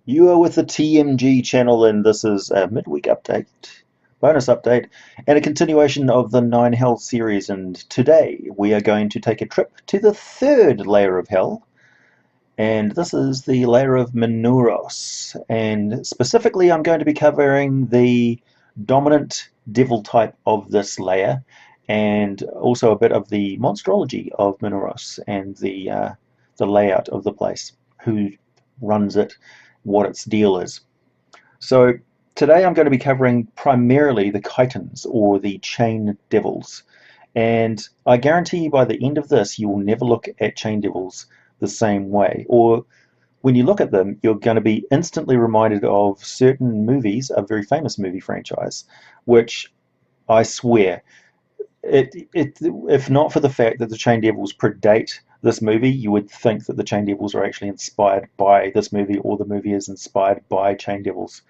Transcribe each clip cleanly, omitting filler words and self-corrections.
You are with the TMG channel, and this is a midweek update, bonus update, and a continuation of the Nine Hell series. And today we are going to take a trip to the third layer of hell, and this is the layer of Minauros. And specifically, I'm going to be covering the dominant devil type of this layer, and also a bit of the monstrology of Minauros and the layout of the place, who runs it, what its deal is. So today I'm going to be covering primarily the Kytons, or the chain devils. And I guarantee you by the end of this, you will never look at chain devils the same way. Or when you look at them, you're going to be instantly reminded of certain movies, a very famous movie franchise, which I swear, if not for the fact that the Chain Devils predate this movie, you would think that the Chain Devils are actually inspired by this movie, or the movie is inspired by Chain Devils.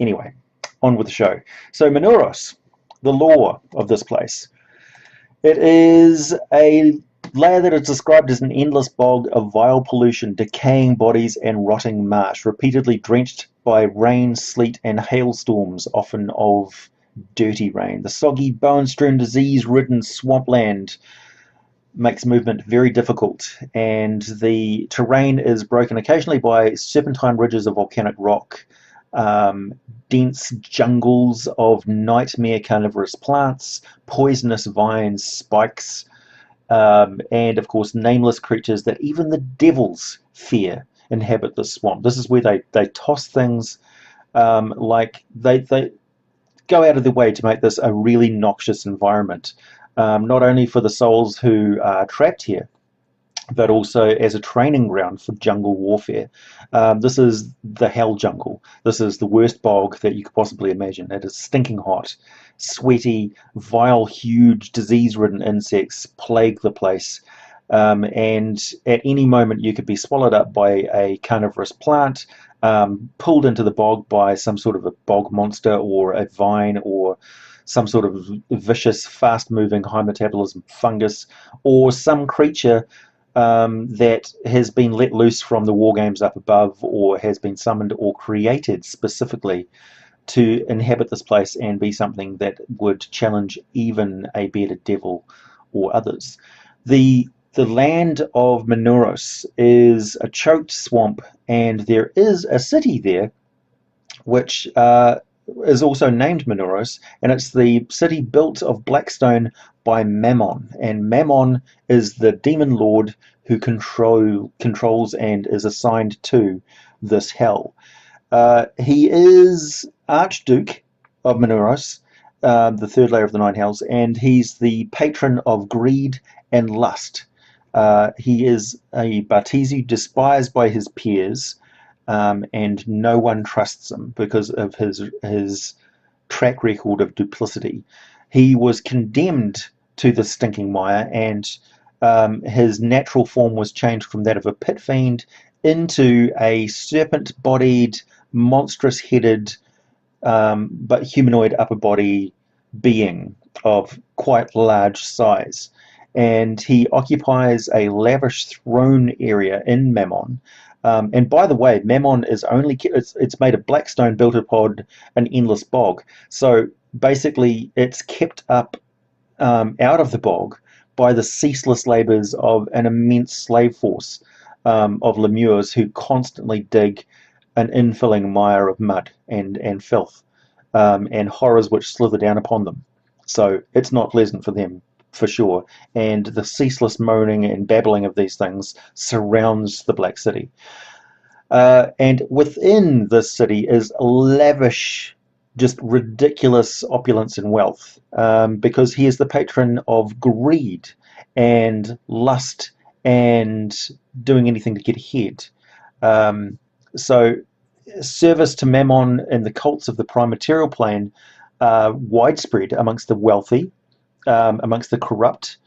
Anyway, on with the show. So Minauros, the lore of this place. It is a layer that is described as an endless bog of vile pollution, decaying bodies, and rotting marsh, repeatedly drenched by rain, sleet, and hailstorms, often of dirty rain. The soggy, bone-strewn, disease-ridden swampland makes movement very difficult, and the terrain is broken occasionally by serpentine ridges of volcanic rock, dense jungles of nightmare carnivorous plants, poisonous vines, spikes, and of course nameless creatures that even the devils fear inhabit the swamp. This is where they toss things, like they go out of their way to make this a really noxious environment, not only for the souls who are trapped here, but also as a training ground for jungle warfare. This is the hell jungle. This is the worst bog that you could possibly imagine. It is stinking hot, sweaty, vile, huge, disease-ridden insects plague the place. And at any moment you could be swallowed up by a carnivorous plant, pulled into the bog by some sort of a bog monster, or a vine, or some sort of vicious, fast-moving, high-metabolism fungus, or some creature that has been let loose from the war games up above, or has been summoned or created specifically to inhabit this place and be something that would challenge even a bearded devil or others. The land of Minauros is a choked swamp, and there is a city there which is also named Minauros, and it's the city built of blackstone by Mammon. And Mammon is the demon lord who controls and is assigned to this hell. He is Archduke of Minauros, the third layer of the Nine Hells, and he's the patron of greed and lust. He is a Baatezu, despised by his peers, and no one trusts him because of his track record of duplicity. He was condemned to the stinking mire, and his natural form was changed from that of a pit fiend into a serpent-bodied, monstrous-headed, but humanoid upper body being of quite large size. And he occupies a lavish throne area in Mammon. And by the way, Mammon is it's made of blackstone built upon an endless bog. So basically, it's kept up out of the bog by the ceaseless labours of an immense slave force of lemurs who constantly dig an infilling mire of mud and filth, and horrors which slither down upon them. So it's not pleasant for them, for sure. And the ceaseless moaning and babbling of these things surrounds the Black City. And within this city is lavish, just ridiculous opulence and wealth, because he is the patron of greed and lust and doing anything to get ahead. So service to Mammon and the cults of the prime material plane are widespread amongst the wealthy, amongst the corrupt,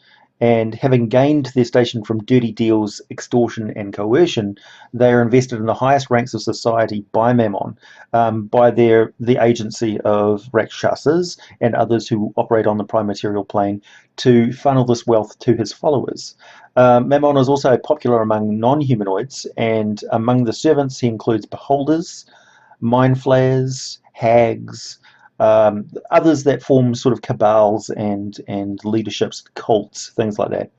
And having gained their station from dirty deals, extortion, and coercion, they are invested in the highest ranks of society by Mammon, by the agency of Rakshasas and others who operate on the prime material plane to funnel this wealth to his followers. Mammon is also popular among non-humanoids, and among the servants he includes beholders, mind flayers, hags, others that form sort of cabals and leaderships, cults, things like that.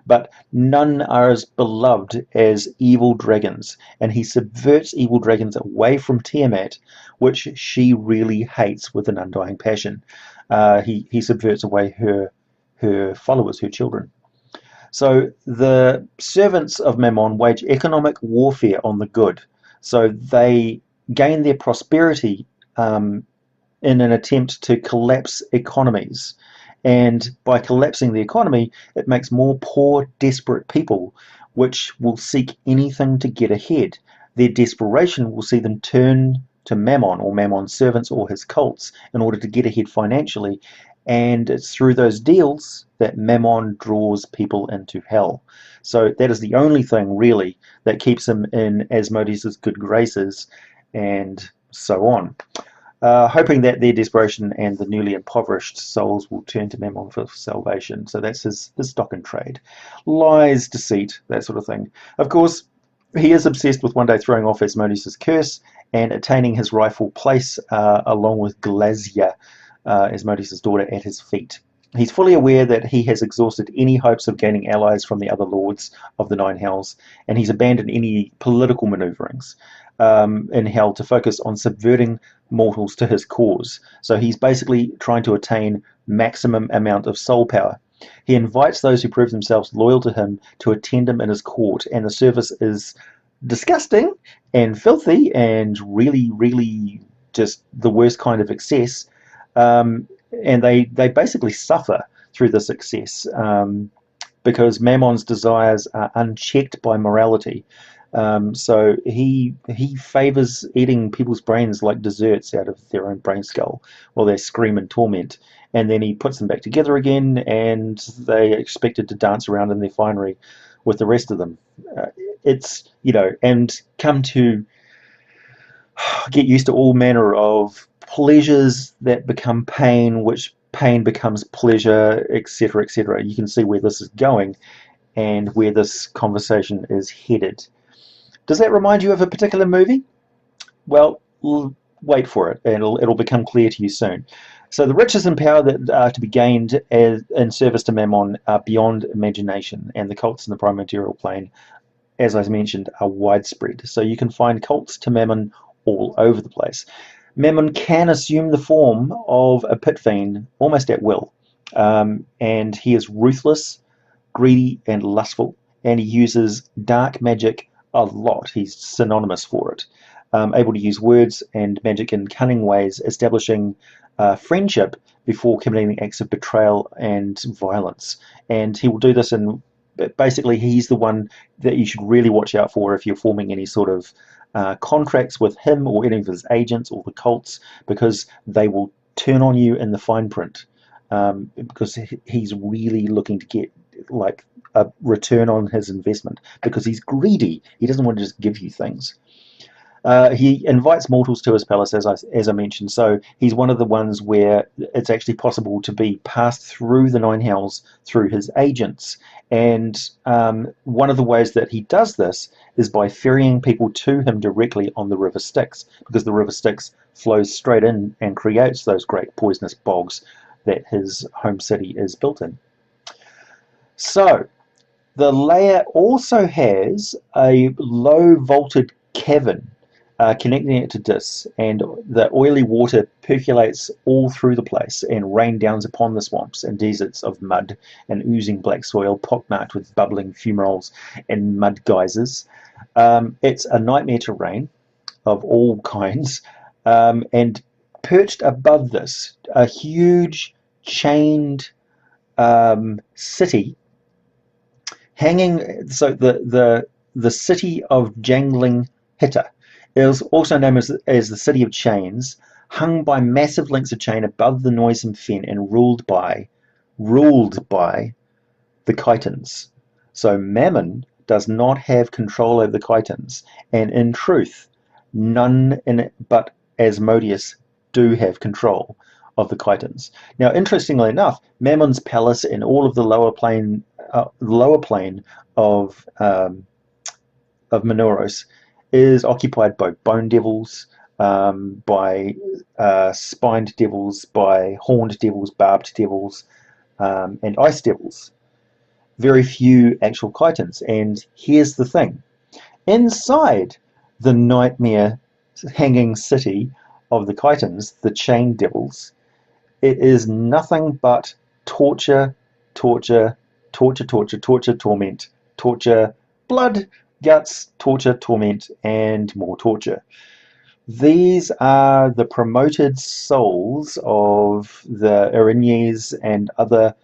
But none are as beloved as evil dragons, and he subverts evil dragons away from Tiamat, which she really hates with an undying passion. He subverts away her followers, her children. So the servants of Mammon wage economic warfare on the good. So they gain their prosperity in an attempt to collapse economies. And by collapsing the economy, it makes more poor, desperate people, which will seek anything to get ahead. Their desperation will see them turn to Mammon or Mammon's servants or his cults in order to get ahead financially. And it's through those deals that Mammon draws people into hell. So that is the only thing really that keeps him in Asmodeus' good graces, and so on. Hoping that their desperation and the newly impoverished souls will turn to Mammon for salvation. So that's his stock in trade. Lies, deceit, that sort of thing. Of course, he is obsessed with one day throwing off Asmodeus' curse and attaining his rightful place along with Glazia, Asmodeus' daughter, at his feet. He's fully aware that he has exhausted any hopes of gaining allies from the other lords of the Nine Hells, and he's abandoned any political maneuverings in Hell to focus on subverting mortals to his cause. So he's basically trying to attain maximum amount of soul power. He invites those who prove themselves loyal to him to attend him in his court, and the service is disgusting and filthy and really, really just the worst kind of excess. And they basically suffer through this excess because Mammon's desires are unchecked by morality. So he favors eating people's brains like desserts out of their own brain skull while they scream in torment. And then he puts them back together again, and they are expected to dance around in their finery with the rest of them. It's, and come to get used to all manner of pleasures that become pain, which pain becomes pleasure, etc., etc. You can see where this is going and where this conversation is headed. Does that remind you of a particular movie? Well, wait for it, and it'll become clear to you soon. So the riches and power that are to be gained in service to Mammon are beyond imagination, and the cults in the prime material plane, as I mentioned, are widespread. So you can find cults to Mammon all over the place. Mammon can assume the form of a pit fiend almost at will, and he is ruthless, greedy, and lustful, and he uses dark magic a lot. He's synonymous for it. Able to use words and magic in cunning ways, establishing friendship before committing acts of betrayal and violence. And he will do this in, basically, he's the one that you should really watch out for if you're forming any sort of contracts with him or any of his agents or the cults, because they will turn on you in the fine print, because he's really looking to get like a return on his investment, because he's greedy. He doesn't want to just give you things. He invites mortals to his palace, as I mentioned. So he's one of the ones where it's actually possible to be passed through the Nine Hells through his agents. And one of the ways that he does this is by ferrying people to him directly on the River Styx, because the River Styx flows straight in and creates those great poisonous bogs that his home city is built in. So the layer also has a low vaulted cavern connecting it to Dis, and the oily water percolates all through the place and rain downs upon the swamps and deserts of mud and oozing black soil pockmarked with bubbling fumaroles and mud geysers. It's a nightmare terrain of all kinds, and perched above this, a huge chained city hanging. So the city of Jangling Hitta. It is also known as the City of Chains, hung by massive links of chain above the noisome fen and ruled by the Kytons. So Mammon does not have control over the Kytons, and in truth, none in it but Asmodeus do have control of the Kytons. Now, interestingly enough, Mammon's palace and all of the lower plane of Minauros is occupied by bone devils, by spined devils, by horned devils, barbed devils, and ice devils. Very few actual Kytons. And here's the thing. Inside the nightmare hanging city of the Kytons, the chain devils, it is nothing but torture, torture, torture, torture, torture, torment, torture, blood, guts, torture, torment, and more torture. These are the promoted souls of the Erinyes and other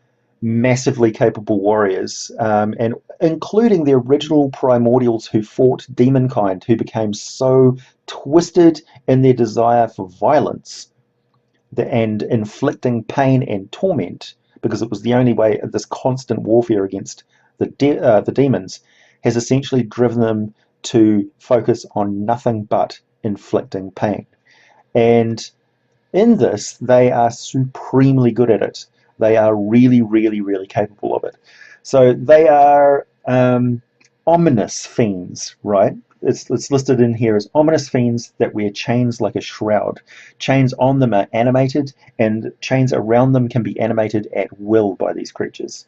massively capable warriors, and including the original primordials who fought demonkind, who became so twisted in their desire for violence and inflicting pain and torment, because it was the only way. This constant warfare against the demons has essentially driven them to focus on nothing but inflicting pain. And in this, they are supremely good at it. They are really, really, really capable of it. So they are ominous fiends, right? It's listed in here as ominous fiends that wear chains like a shroud. Chains on them are animated, and chains around them can be animated at will by these creatures.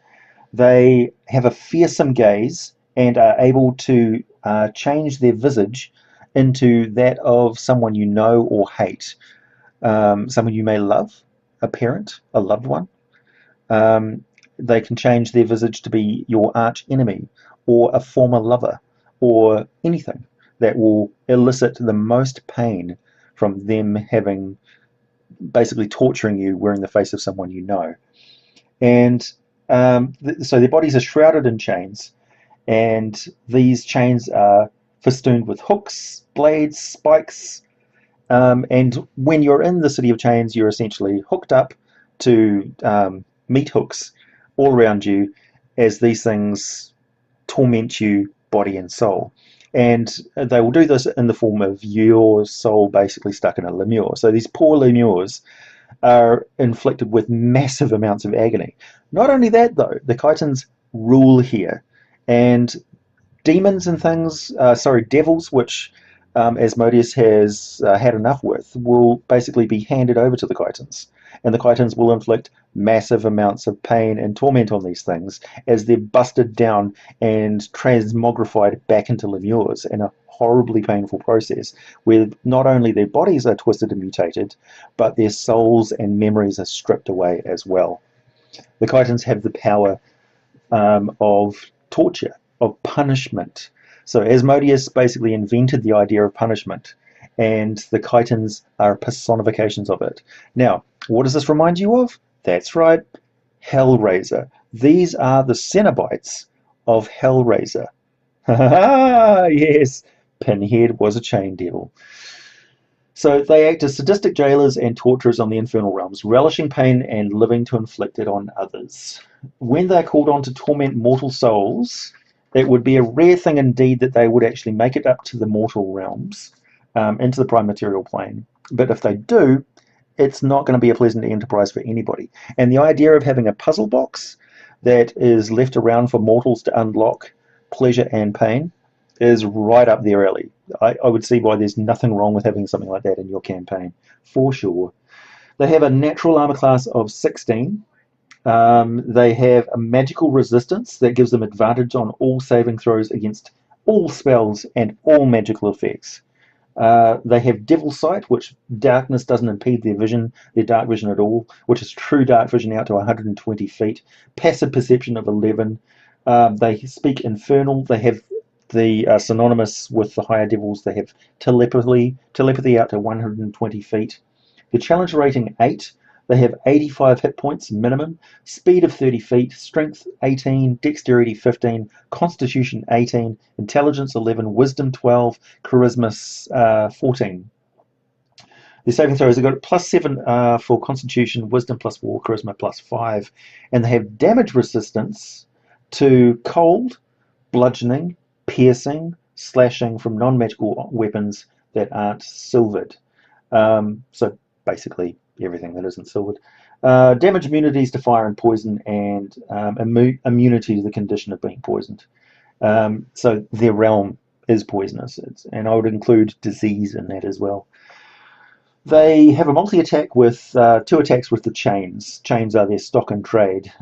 They have a fearsome gaze and are able to change their visage into that of someone you know or hate, someone you may love, a parent, a loved one. They can change their visage to be your arch enemy or a former lover or anything that will elicit the most pain from them having basically torturing you wearing the face of someone you know. And so their bodies are shrouded in chains, and these chains are festooned with hooks, blades, spikes, and when you're in the City of Chains, you're essentially hooked up to meat hooks all around you as these things torment you, body and soul. And they will do this in the form of your soul basically stuck in a lemure. So these poor lemures are inflicted with massive amounts of agony. Not only that, though, the Kytons rule here. And demons and things, devils, which Asmodeus has had enough with, will basically be handed over to the Kytons. And the Kytons will inflict massive amounts of pain and torment on these things as they're busted down and transmogrified back into lemures in a horribly painful process where not only their bodies are twisted and mutated, but their souls and memories are stripped away as well. The Kytons have the power of torture, of punishment. So Asmodeus basically invented the idea of punishment, and the Kytons are personifications of it. Now, what does this remind you of? That's right, Hellraiser. These are the Cenobites of Hellraiser. Yes, Pinhead was a chain devil. So they act as sadistic jailers and torturers on the infernal realms, relishing pain and living to inflict it on others. When they're called on to torment mortal souls, it would be a rare thing indeed that they would actually make it up to the mortal realms, into the prime material plane. But if they do, it's not going to be a pleasant enterprise for anybody. And the idea of having a puzzle box that is left around for mortals to unlock pleasure and pain is right up their alley. I would see why there's nothing wrong with having something like that in your campaign, for sure. They have a natural armor class of 16. They have a magical resistance that gives them advantage on all saving throws against all spells and all magical effects. They have Devil Sight, which darkness doesn't impede their dark vision at all, which is true dark vision out to 120 feet. Passive perception of 11. They speak Infernal. They have the synonymous with the higher devils. They have telepathy out to 120 feet. The challenge rating 8. They have 85 hit points minimum, speed of 30 feet, strength 18, dexterity 15, constitution 18, intelligence 11, wisdom 12, charisma 14. The saving throws have got +7 for constitution, wisdom +4, charisma +5, and they have damage resistance to cold, bludgeoning, piercing, slashing from non-magical weapons that aren't silvered. So basically everything that isn't silvered. Damage immunities to fire and poison, and immunity to the condition of being poisoned. So their realm is poisonous, and I would include disease in that as well. They have a multi-attack with 2 attacks with the chains. Chains are their stock and trade,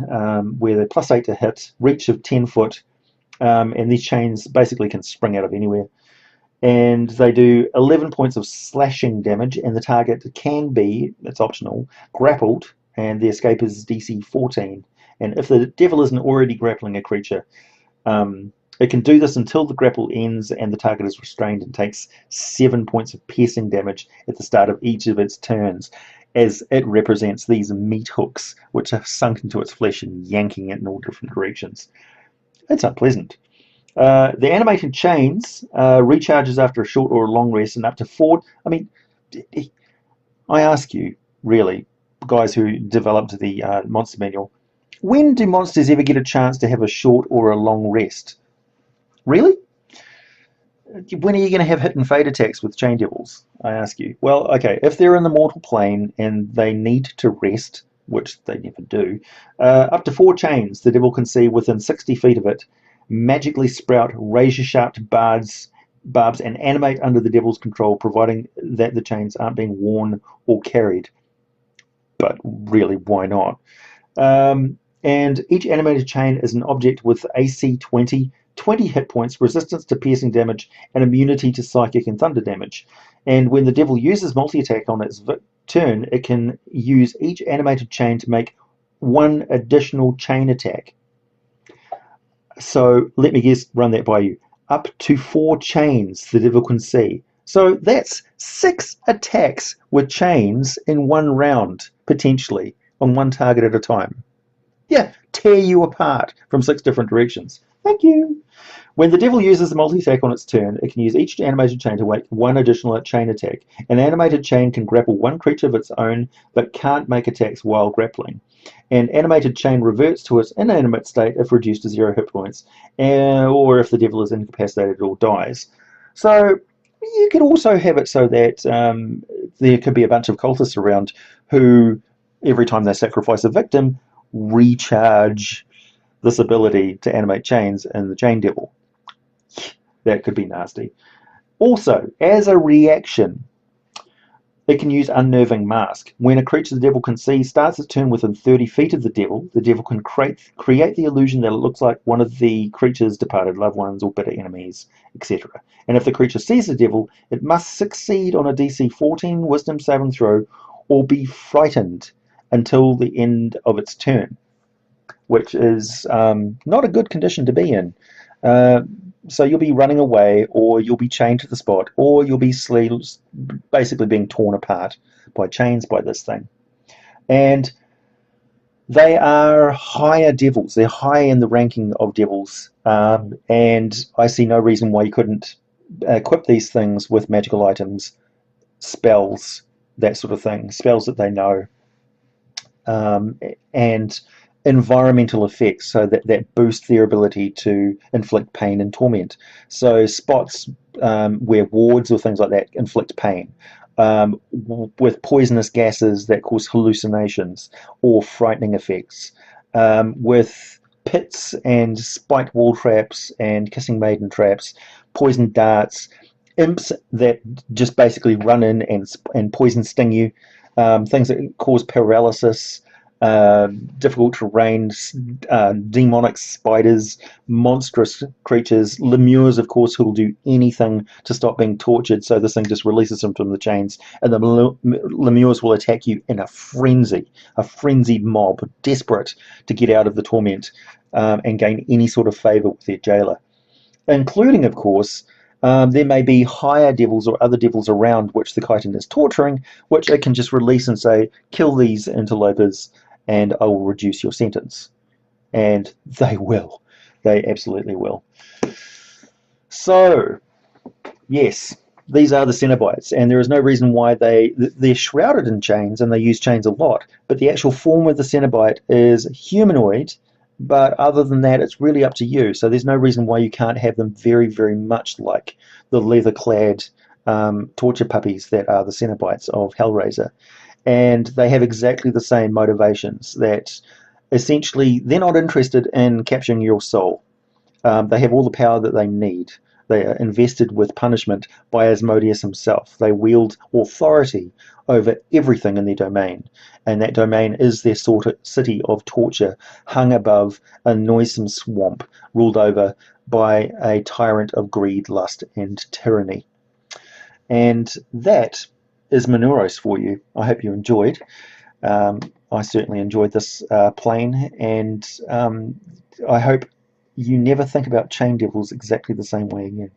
where they're +8 to hit, reach of 10 foot, and these chains basically can spring out of anywhere. And they do 11 points of slashing damage, and the target can be, it's optional, grappled, and the escape is DC 14. And if the devil isn't already grappling a creature, it can do this until the grapple ends and the target is restrained, and takes 7 points of piercing damage at the start of each of its turns, as it represents these meat hooks which have sunk into its flesh and yanking it in all different directions. It's unpleasant. The animated chains recharges after a short or a long rest, and up to 4. I mean, I ask you, really, guys who developed the monster manual, when do monsters ever get a chance to have a short or a long rest? Really? When are you going to have hit and fade attacks with chain devils? I ask you. Well, okay, if they're in the mortal plane and they need to rest, which they never do, up to 4 chains the devil can see within 60 feet of it magically sprout razor-sharp barbs and animate under the devil's control, providing that the chains aren't being worn or carried. But really, why not? And each animated chain is an object with AC 20 hit points, resistance to piercing damage, and immunity to psychic and thunder damage. And when the devil uses multi-attack on its turn, it can use each animated chain to make 1 additional chain attack. So let me run that by you. Up to 4 chains the devil can see. So that's 6 attacks with chains in 1 round, potentially, on 1 target at a time. Yeah, tear you apart from 6 different directions. Thank you. When the devil uses the multi-attack on its turn, it can use each animated chain to make 1 additional chain attack. An animated chain can grapple 1 creature of its own, but can't make attacks while grappling. An animated chain reverts to its inanimate state if reduced to 0 hit points, or if the devil is incapacitated or dies. So you could also have it so that there could be a bunch of cultists around who, every time they sacrifice a victim, recharge this ability to animate chains in the chain devil. That could be nasty. Also, as a reaction, it can use Unnerving Mask. When a creature the devil can see starts its turn within 30 feet of the devil can create the illusion that it looks like one of the creature's departed loved ones or bitter enemies, etc. And if the creature sees the devil, it must succeed on a DC 14 Wisdom saving throw or be frightened until the end of its turn, which is not a good condition to be in. So you'll be running away, or you'll be chained to the spot, or you'll be basically being torn apart by chains by this thing. And they are higher devils. They're high in the ranking of devils. And I see no reason why you couldn't equip these things with magical items, spells, that sort of thing, spells that they know, and environmental effects, so that boost their ability to inflict pain and torment. So spots where wards or things like that inflict pain, with poisonous gases that cause hallucinations or frightening effects, with pits and spiked wall traps and kissing maiden traps, poison darts, imps that just basically run in and poison sting you, things that cause paralysis, difficult terrain, demonic spiders, monstrous creatures, lemures, of course, who will do anything to stop being tortured, so this thing just releases them from the chains, and the lemures will attack you in a frenzied mob, desperate to get out of the torment and gain any sort of favour with their jailer. Including, of course, there may be higher devils or other devils around which the Kyton is torturing, which it can just release and say, kill these interlopers and I will reduce your sentence. And they will. They absolutely will. So, yes, these are the Cenobites, and there is no reason why they're shrouded in chains, and they use chains a lot, but the actual form of the Cenobite is humanoid, But other than that, it's really up to you. So there's no reason why you can't have them very, very much like the leather-clad torture puppies that are the Cenobites of Hellraiser. And they have exactly the same motivations, that essentially they're not interested in capturing your soul. They have all the power that they need. They are invested with punishment by Asmodeus himself. They wield authority over everything in their domain, and that domain is their sort of city of torture, hung above a noisome swamp, ruled over by a tyrant of greed, lust, and tyranny. And that is Minauros for you. I hope you enjoyed. Um, I certainly enjoyed this plane, and I hope you never think about chain devils exactly the same way again.